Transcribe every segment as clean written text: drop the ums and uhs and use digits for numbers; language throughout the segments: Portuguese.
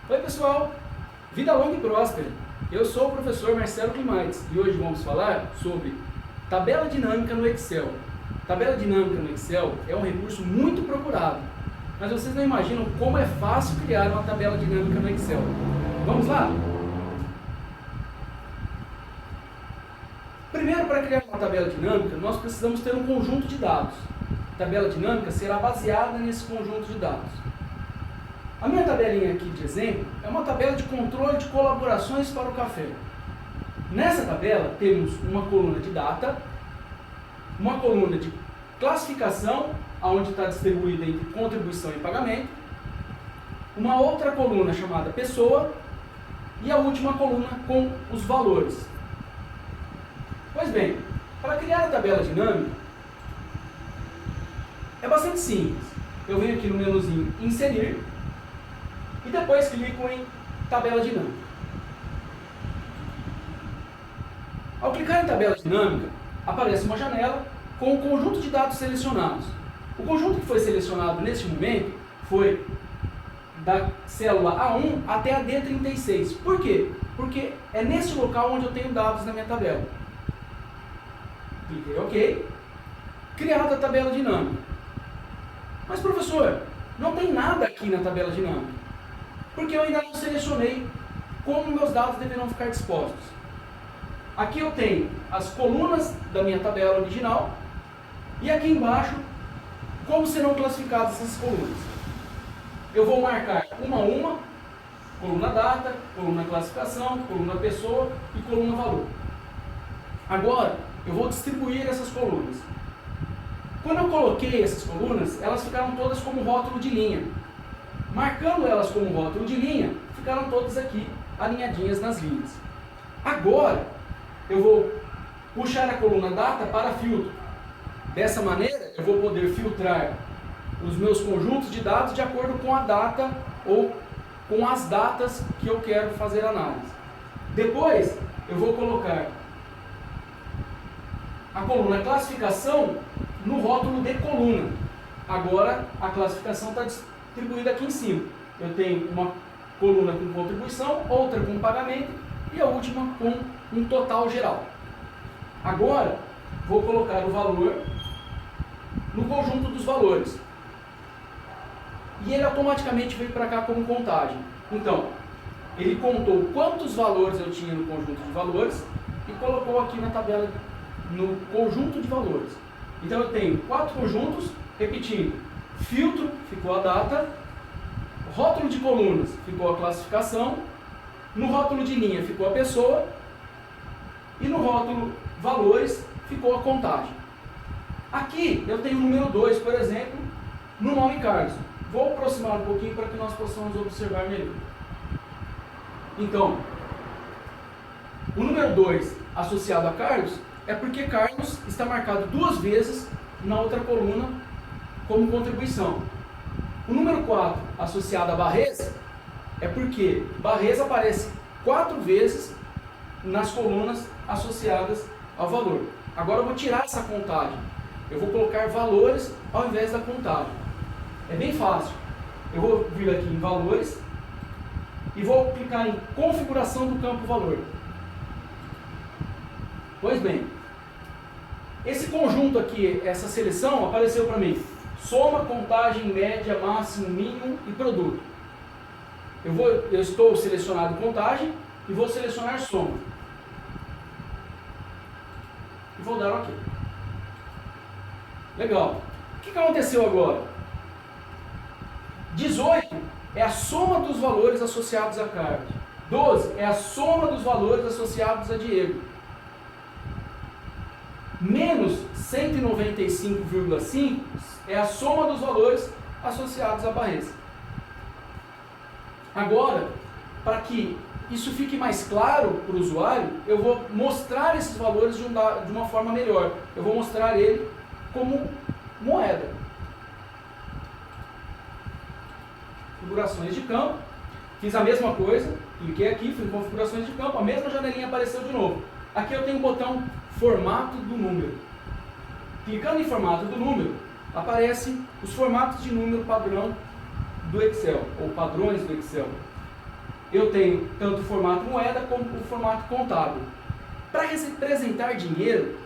Oi pessoal, vida longa e próspera. Eu sou o professor Marcelo Climates e hoje vamos falar sobre tabela dinâmica no Excel. Tabela dinâmica no Excel é um recurso muito procurado, mas vocês não imaginam como é fácil criar uma tabela dinâmica no Excel. Vamos lá? Primeiro, para criar uma tabela dinâmica, nós precisamos ter um conjunto de dados. A tabela dinâmica será baseada nesse conjunto de dados. A minha tabelinha aqui de exemplo é uma tabela de controle de colaborações para o café. Nessa tabela temos uma coluna de data, uma coluna de classificação, onde está distribuída entre contribuição e pagamento, uma outra coluna chamada pessoa e a última coluna com os valores. Pois bem, para criar a tabela dinâmica é bastante simples. Eu venho aqui no menuzinho Inserir e depois clico em Tabela Dinâmica. Ao clicar em Tabela Dinâmica, aparece uma janela com o conjunto de dados selecionados. O conjunto que foi selecionado neste momento foi da célula A1 até a D36. Por quê? Porque é neste local onde eu tenho dados na minha tabela. Cliquei OK. Criada a tabela dinâmica. Mas professor, não tem nada aqui na tabela dinâmica, porque eu ainda não selecionei como meus dados deverão ficar dispostos. Aqui eu tenho as colunas da minha tabela original e aqui embaixo como serão classificadas essas colunas. Eu vou marcar uma a uma, coluna data, coluna classificação, coluna pessoa e coluna valor. Agora eu vou distribuir essas colunas. Quando eu coloquei essas colunas, elas ficaram todas como rótulo de linha. Marcando elas como rótulo de linha, ficaram todas aqui alinhadinhas nas linhas. Agora, eu vou puxar a coluna data para filtro. Dessa maneira, eu vou poder filtrar os meus conjuntos de dados de acordo com a data ou com as datas que eu quero fazer análise. Depois, eu vou colocar a coluna classificação no rótulo de coluna. Agora, a classificação está distribuída aqui em cima. Eu tenho uma coluna com contribuição, outra com pagamento e a última com um total geral. Agora, vou colocar o valor no conjunto dos valores. E ele automaticamente veio para cá como contagem. Então, ele contou quantos valores eu tinha no conjunto de valores e colocou aqui na tabela no conjunto de valores. Então eu tenho 4 conjuntos, repetindo, filtro ficou a data, rótulo de colunas ficou a classificação, no rótulo de linha ficou a pessoa e no rótulo valores ficou a contagem. Aqui eu tenho o número 2, por exemplo, no nome Carlos. Vou aproximar um pouquinho para que nós possamos observar melhor. Então, o número 2 associado a Carlos é porque Carlos está marcado 2 vezes na outra coluna como contribuição. O número 4 associado a Barrez é porque Barrez aparece 4 vezes nas colunas associadas ao valor. Agora eu vou tirar essa contagem. Eu vou colocar valores ao invés da contagem. É bem fácil. Eu vou vir aqui em valores e vou clicar em configuração do campo valor. Pois bem, esse conjunto aqui, essa seleção, apareceu para mim. Soma, contagem, média, máximo, mínimo e produto. Eu estou selecionado contagem e vou selecionar soma. E vou dar OK. Legal. O que aconteceu agora? 18 é a soma dos valores associados a Carlos. 12 é a soma dos valores associados a Diego. Menos 195,5 é a soma dos valores associados a Barrez. Agora, para que isso fique mais claro para o usuário, eu vou mostrar esses valores de uma forma melhor. Eu vou mostrar ele como moeda. Configurações de campo. Fiz a mesma coisa, cliquei aqui, fui em configurações de campo, a mesma janelinha apareceu de novo. Aqui eu tenho o botão formato do número. Clicando em formato do número, aparecem os formatos de número padrão do Excel, ou padrões do Excel. eu tenho tanto o formato moeda como o formato contábil. Para representar dinheiro,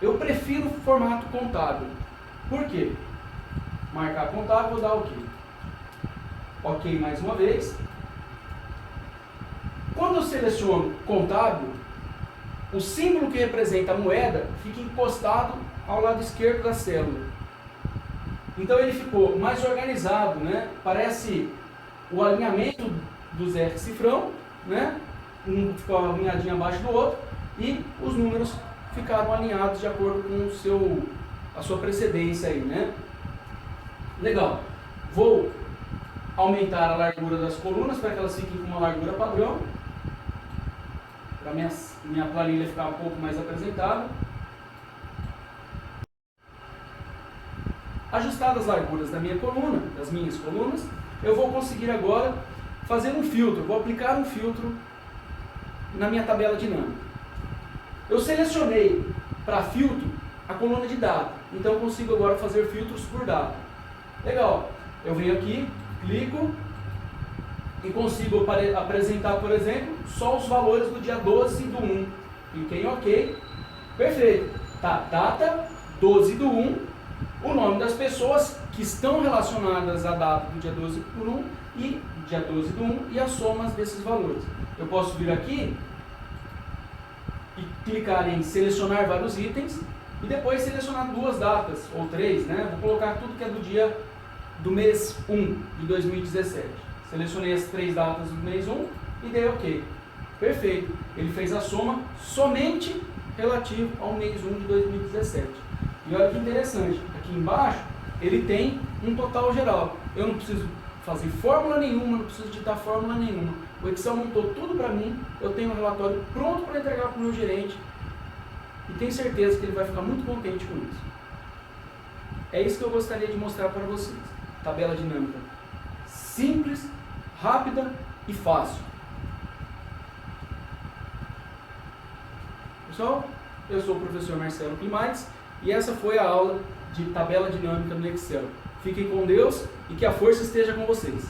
eu prefiro o formato contábil. Por quê? Marcar contábil, vou dar o quê? Ok mais uma vez. Quando eu seleciono contábil, o símbolo que representa a moeda fica encostado ao lado esquerdo da célula. Então ele ficou mais organizado, né? Parece o alinhamento dos R cifrão, né? Um ficou alinhadinho abaixo do outro e os números ficaram alinhados de acordo com a sua precedência aí, né? Legal. Vou aumentar a largura das colunas para que elas fiquem com uma largura padrão, para minha planilha ficar um pouco mais apresentável. Ajustadas as larguras da minha coluna, das minhas colunas, eu vou conseguir agora fazer um filtro, vou aplicar um filtro na minha tabela dinâmica. Eu selecionei para filtro a coluna de data, então eu consigo agora fazer filtros por data. Legal, eu venho aqui, clico e consigo apresentar, por exemplo, só os valores do dia 12 do 1. Cliquei em OK, perfeito. Tá, data 12 do 1. O nome das pessoas que estão relacionadas à data do dia 12 por 1 e dia 12 do 1 e as somas desses valores. Eu posso vir aqui e clicar em selecionar vários itens e depois selecionar duas datas, ou três, né? Vou colocar tudo que é do dia do mês 1 de 2017. Selecionei as três datas do mês 1 e dei OK. Perfeito. Ele fez a soma somente relativo ao mês 1 de 2017. E olha que interessante, aqui embaixo ele tem um total geral. Eu não preciso fazer fórmula nenhuma, não preciso digitar fórmula nenhuma. O Excel montou tudo para mim, eu tenho um relatório pronto para entregar para o meu gerente e tenho certeza que ele vai ficar muito contente com isso. É isso que eu gostaria de mostrar para vocês. Tabela dinâmica simples, rápida e fácil. Pessoal, eu sou o professor Marcelo Climates e essa foi a aula de tabela dinâmica no Excel. Fiquem com Deus e que a força esteja com vocês.